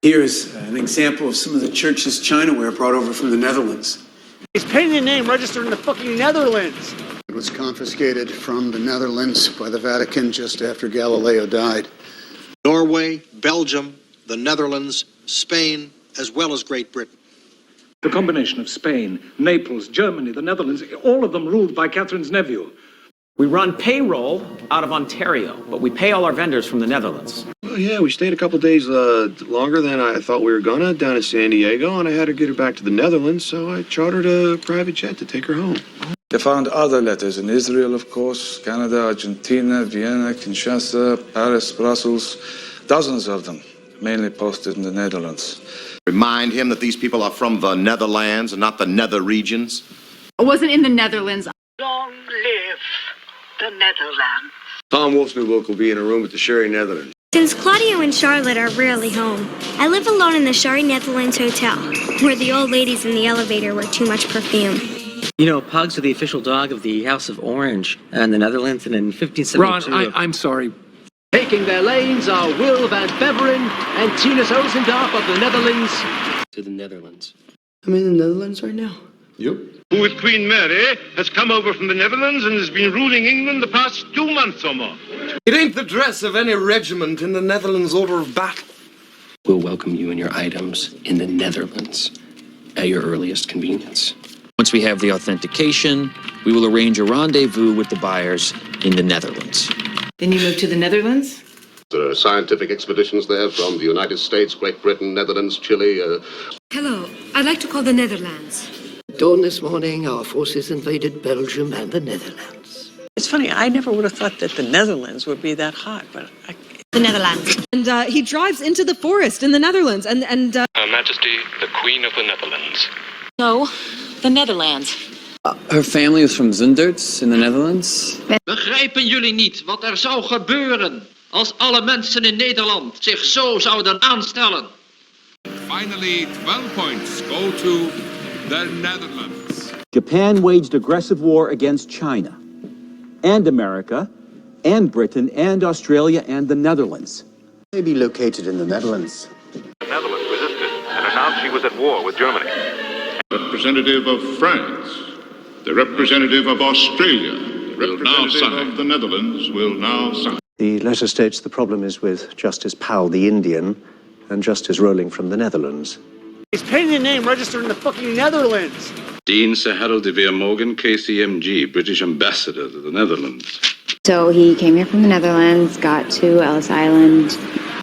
Here's an example of some of the church's chinaware brought over from the Netherlands. His painting name registered in the fucking Netherlands. It was confiscated from the Netherlands by the Vatican just after Galileo died. Norway, Belgium, the Netherlands, Spain, as well as Great Britain. The combination of Spain, Naples, Germany, the Netherlands, all of them ruled by Catherine's nephew. We run payroll out of Ontario, but we pay all our vendors from the Netherlands. Oh, yeah, we stayed a couple days longer than I thought we were gonna down in San Diego, and I had to get her back to the Netherlands, so I chartered a private jet to take her home. They found other letters in Israel, of course, Canada, Argentina, Vienna, Kinshasa, Paris, Brussels, dozens of them, mainly posted in the Netherlands. Remind him that these people are from the Netherlands and not the nether regions. I wasn't in the Netherlands. Long live the Netherlands. Tom Wolf's new book will be in a room at the Sherry Netherlands. Since Claudio and Charlotte are rarely home, I live alone in the Sherry Netherlands Hotel, where the old ladies in the elevator wear too much perfume. You know, pugs are the official dog of the House of Orange in the Netherlands, and in 1572... Ron, I'm sorry. Taking their lanes are Will van Beveren and Tinus Oosendorp of the Netherlands. To the Netherlands. I'm in the Netherlands right now. Yep. Who with Queen Mary has come over from the Netherlands and has been ruling England the past 2 months or more. It ain't the dress of any regiment in the Netherlands order of battle. We'll welcome you and your items in the Netherlands at your earliest convenience. Once we have the authentication, we will arrange a rendezvous with the buyers in the Netherlands. Then you moved to the Netherlands? There are scientific expeditions there from the United States, Great Britain, Netherlands, Chile. Hello, I'd like to call the Netherlands. Dawn this morning, our forces invaded Belgium and the Netherlands. It's funny, I never would have thought that the Netherlands would be that hot, but The Netherlands. And he drives into the forest in the Netherlands and Her Majesty, the Queen of the Netherlands. No, the Netherlands. Her family is from Zunderts in the Netherlands. Begrijpen jullie niet wat er zou gebeuren als alle mensen in Nederland zich zo zouden aanstellen? Finally, 12 points go to the Netherlands. Japan waged aggressive war against China, and America, and Britain, and Australia, and the Netherlands. May be located in the Netherlands. The Netherlands resisted and announced she was at war with Germany. Representative of France, the representative of Australia, the representative of the Netherlands will now sign. The letter states the problem is with Justice Powell, the Indian, and Justice Rowling from the Netherlands. His painting name registered in the fucking Netherlands. Dean Sir Harold de Veer Morgan, KCMG, British Ambassador to the Netherlands. So he came here from the Netherlands, got to Ellis Island.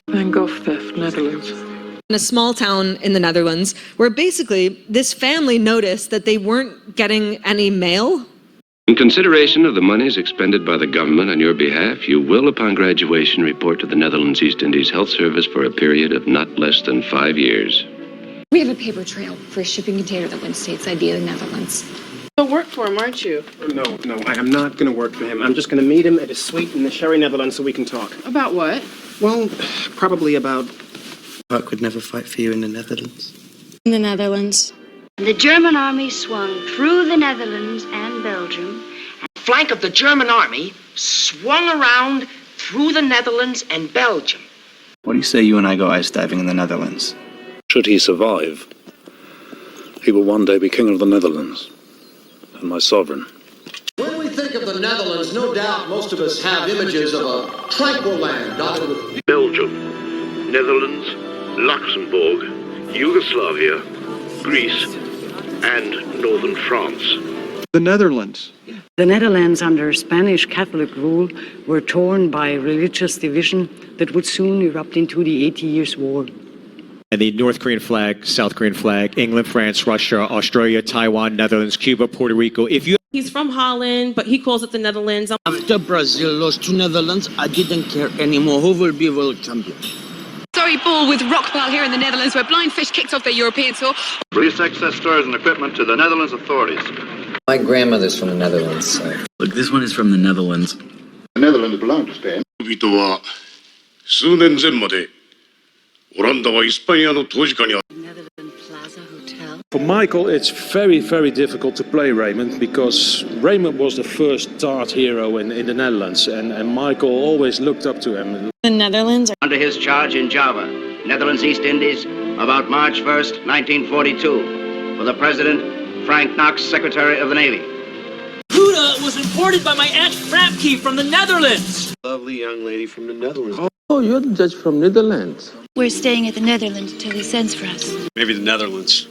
Van Gogh theft, Netherlands. in a small town in the Netherlands, where basically this family noticed that they weren't getting any mail. In consideration of the monies expended by the government on your behalf, you will, upon graduation, report to the Netherlands East Indies Health Service for a period of not less than 5 years. We have a paper trail for a shipping container that went stateside via the Netherlands. You'll work for him, aren't you? No, I am not going to work for him. I'm just going to meet him at his suite in the Sherry Netherlands so we can talk. About what? Well, probably about... Buck would never fight for you in the Netherlands. In the Netherlands. The German army swung through the Netherlands and Belgium. The flank of the German army swung around through the Netherlands and Belgium. What do you say you and I go ice diving in the Netherlands? Should he survive, he will one day be king of the Netherlands and my sovereign. When we think of the Netherlands, no doubt most of us have images of a tranquil land dotted with Belgium, Netherlands, Luxembourg, Yugoslavia, Greece, and northern France. The Netherlands. The Netherlands under Spanish Catholic rule were torn by religious division that would soon erupt into the 80 Years' War. And the North Korean flag, South Korean flag, England, France, Russia, Australia, Taiwan, Netherlands, Cuba, Puerto Rico. He's from Holland, but he calls it the Netherlands. After Brazil lost to Netherlands, I didn't care anymore who will be world champion. Sorry, ball with Rockpile here in the Netherlands, where Blind Fish kicked off their European tour. Release excess stores and equipment to the Netherlands authorities. My grandmother's from the Netherlands. So. Look, this one is from the Netherlands. The Netherlands belong to Spain. 人は数年前までオランダはイスパニアの統治下にあった。 For Michael, it's very, very difficult to play Raymond because Raymond was the first dart hero in the Netherlands, and Michael always looked up to him. The Netherlands. Under his charge in Java, Netherlands East Indies, about March 1st, 1942. For the President, Frank Knox, Secretary of the Navy. Gouda was imported by my Aunt Frampke from the Netherlands. Lovely young lady from the Netherlands. Oh, you're the Dutch from Netherlands. We're staying at the Netherlands until he sends for us. Maybe the Netherlands.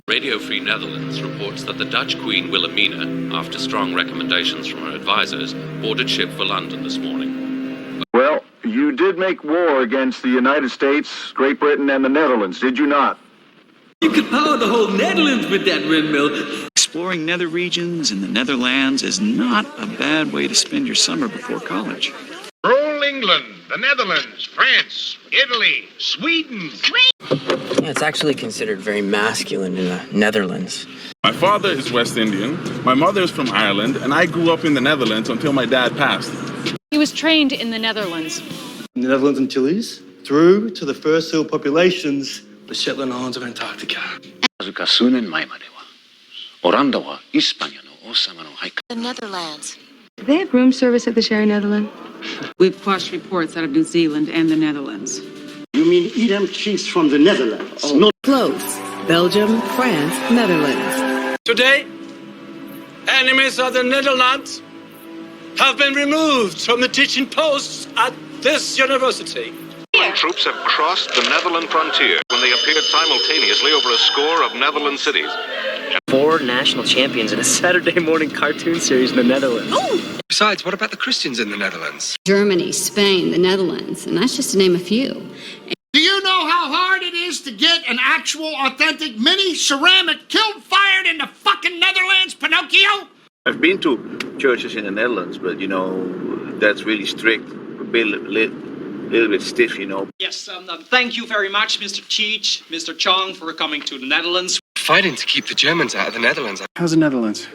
Radio Free Netherlands reports that the Dutch Queen Wilhelmina, after strong recommendations from her advisors, boarded ship for London this morning. Well, you did make war against the United States, Great Britain, and the Netherlands, did you not? You could power the whole Netherlands with that windmill. Exploring nether regions in the Netherlands is not a bad way to spend your summer before college. Rule England, the Netherlands, France, Italy, Sweden. Yeah, it's actually considered very masculine in the Netherlands. My father is West Indian, my mother is from Ireland, and I grew up in the Netherlands until my dad passed. He was trained in the Netherlands. In the Netherlands Antilles, through to the first seal populations, the Shetland Islands of Antarctica. The Netherlands. Do they have room service at the Sherry Netherlands? We've quashed reports out of New Zealand and the Netherlands. You mean Edam cheese from the Netherlands? Not Close. Belgium, France, Netherlands. Today, enemies of the Netherlands have been removed from the teaching posts at this university. Troops have crossed the Netherlands frontier when they appeared simultaneously over a score of Netherlands cities. 4 national champions in a Saturday morning cartoon series in the Netherlands. Ooh. Besides, what about the Christians in the Netherlands? Germany, Spain, the Netherlands, and that's just to name a few. Do you know how hard it is to get an actual, authentic mini ceramic kiln fired in the fucking Netherlands, Pinocchio? I've been to churches in the Netherlands, but, you know, that's really strict, a little bit stiff, you know. Yes, thank you very much, Mr. Cheech, Mr. Chong, for coming to the Netherlands. Fighting to keep the Germans out of the Netherlands. How's the Netherlands?